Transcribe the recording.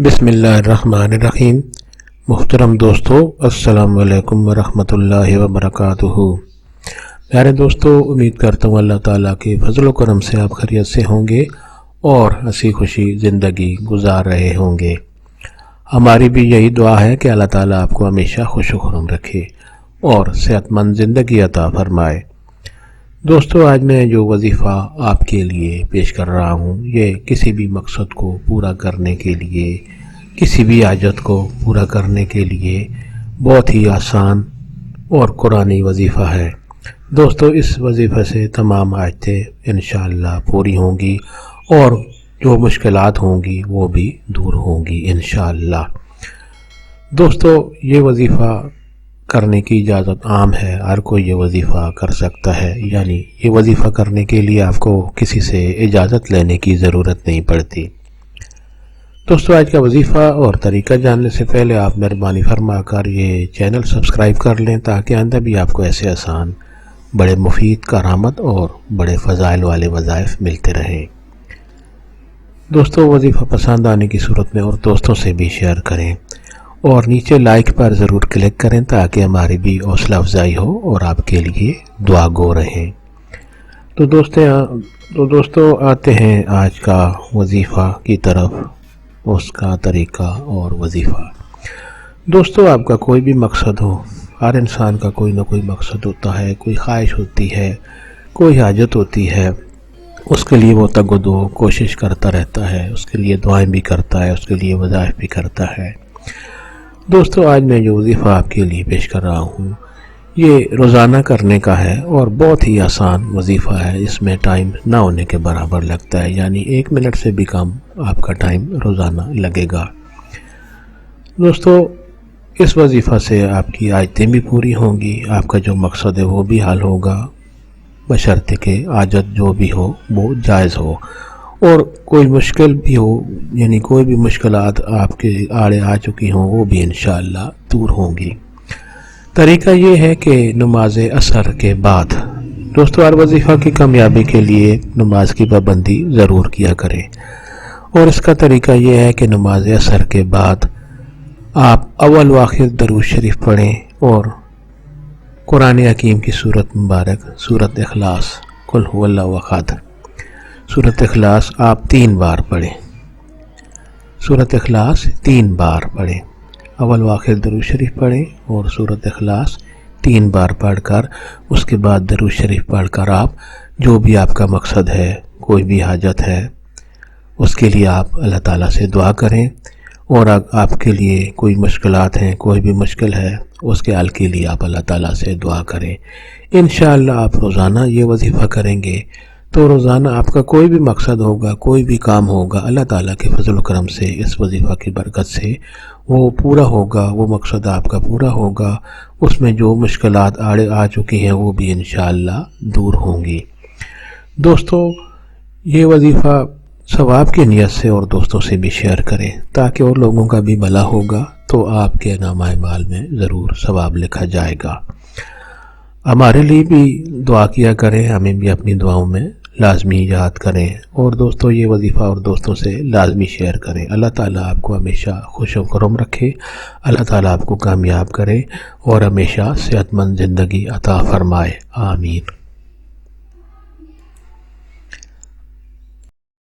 بسم اللہ الرحمن الرحیم۔ محترم دوستو، السلام علیکم ورحمۃ اللہ وبرکاتہ۔ پیارے دوستو، امید کرتا ہوں اللہ تعالیٰ کے فضل و کرم سے آپ خیریت سے ہوں گے اور ہنسی خوشی زندگی گزار رہے ہوں گے۔ ہماری بھی یہی دعا ہے کہ اللہ تعالیٰ آپ کو ہمیشہ خوش و خرم رکھے اور صحت مند زندگی عطا فرمائے۔ دوستو، آج میں جو وظیفہ آپ کے لیے پیش کر رہا ہوں، یہ کسی بھی مقصد کو پورا کرنے کے لیے، کسی بھی حاجت کو پورا کرنے کے لیے بہت ہی آسان اور قرآنی وظیفہ ہے۔ دوستو، اس وظیفے سے تمام حاجتیں انشاءاللہ پوری ہوں گی اور جو مشکلات ہوں گی وہ بھی دور ہوں گی انشاءاللہ۔ دوستو، یہ وظیفہ کرنے کی اجازت عام ہے، ہر کوئی یہ وظیفہ کر سکتا ہے، یعنی یہ وظیفہ کرنے کے لیے آپ کو کسی سے اجازت لینے کی ضرورت نہیں پڑتی۔ دوستو، آج کا وظیفہ اور طریقہ جاننے سے پہلے آپ مہربانی فرما کر یہ چینل سبسکرائب کر لیں تاکہ آئندہ بھی آپ کو ایسے آسان، بڑے مفید کارآمد اور بڑے فضائل والے وظائف ملتے رہیں۔ دوستو، وظیفہ پسند آنے کی صورت میں اور دوستوں سے بھی شیئر کریں اور نیچے لائک پر ضرور کلک کریں تاکہ ہماری بھی حوصلہ افزائی ہو اور آپ کے لیے دعا گو رہیں۔ تو دوستو آتے ہیں آج کا وظیفہ کی طرف، اس کا طریقہ اور وظیفہ۔ دوستو، آپ کا کوئی بھی مقصد ہو، ہر انسان کا کوئی نہ کوئی مقصد ہوتا ہے، کوئی خواہش ہوتی ہے، کوئی حاجت ہوتی ہے، اس کے لیے وہ تگ و دو کوشش کرتا رہتا ہے، اس کے لیے دعائیں بھی کرتا ہے، اس کے لیے وظائف بھی کرتا ہے۔ دوستو، آج میں جو وظیفہ آپ کے لیے پیش کر رہا ہوں یہ روزانہ کرنے کا ہے اور بہت ہی آسان وظیفہ ہے۔ اس میں ٹائم نہ ہونے کے برابر لگتا ہے، یعنی 1 منٹ سے بھی کم آپ کا ٹائم روزانہ لگے گا۔ دوستو، اس وظیفہ سے آپ کی حاجتیں بھی پوری ہوں گی، آپ کا جو مقصد ہے وہ بھی حل ہوگا، بشرطے کہ حاجت جو بھی ہو وہ جائز ہو، اور کوئی مشکل بھی ہو، یعنی کوئی بھی مشکلات آپ کے آڑے آ چکی ہوں وہ بھی انشاءاللہ دور ہوں گی۔ طریقہ یہ ہے کہ نماز عصر کے بعد، دوستو ہر وظیفہ کی کامیابی کے لیے نماز کی پابندی ضرور کیا کریں، اور اس کا طریقہ یہ ہے کہ نماز عصر کے بعد آپ اول و آخر درود شریف پڑھیں اور قرآن حکیم کی سورت مبارک، سورت اخلاص، قل هو اللہ احد، سورت اخلاص آپ 3 بار پڑھیں، سورت اخلاص 3 بار پڑھیں، اول و آخر درود شریف پڑھیں اور سورت اخلاص 3 بار پڑھ کر اس کے بعد درود شریف پڑھ کر آپ جو بھی آپ کا مقصد ہے، کوئی بھی حاجت ہے، اس کے لیے آپ اللہ تعالیٰ سے دعا کریں، اور آپ کے لیے کوئی مشکلات ہیں، کوئی بھی مشکل ہے، اس کے حل کے لیے آپ اللہ تعالیٰ سے دعا کریں۔ انشاءاللہ آپ روزانہ یہ وظیفہ کریں گے تو روزانہ آپ کا کوئی بھی مقصد ہوگا، کوئی بھی کام ہوگا، اللہ تعالیٰ کے فضل و کرم سے، اس وظیفہ کی برکت سے وہ پورا ہوگا، وہ مقصد آپ کا پورا ہوگا، اس میں جو مشکلات آڑے آ چکی ہیں وہ بھی انشاءاللہ دور ہوں گی۔ دوستو، یہ وظیفہ ثواب کی نیت سے اور دوستوں سے بھی شیئر کریں تاکہ اور لوگوں کا بھی بھلا ہوگا تو آپ کے نامہ اعمال میں ضرور ثواب لکھا جائے گا۔ ہمارے لیے بھی دعا کیا کریں، ہمیں بھی اپنی دعاؤں میں لازمی یاد کریں، اور دوستو یہ وظیفہ اور دوستوں سے لازمی شیئر کریں۔ اللہ تعالیٰ آپ کو ہمیشہ خوش و خرم رکھے، اللہ تعالیٰ آپ کو کامیاب کرے اور ہمیشہ صحت مند زندگی عطا فرمائے، آمین۔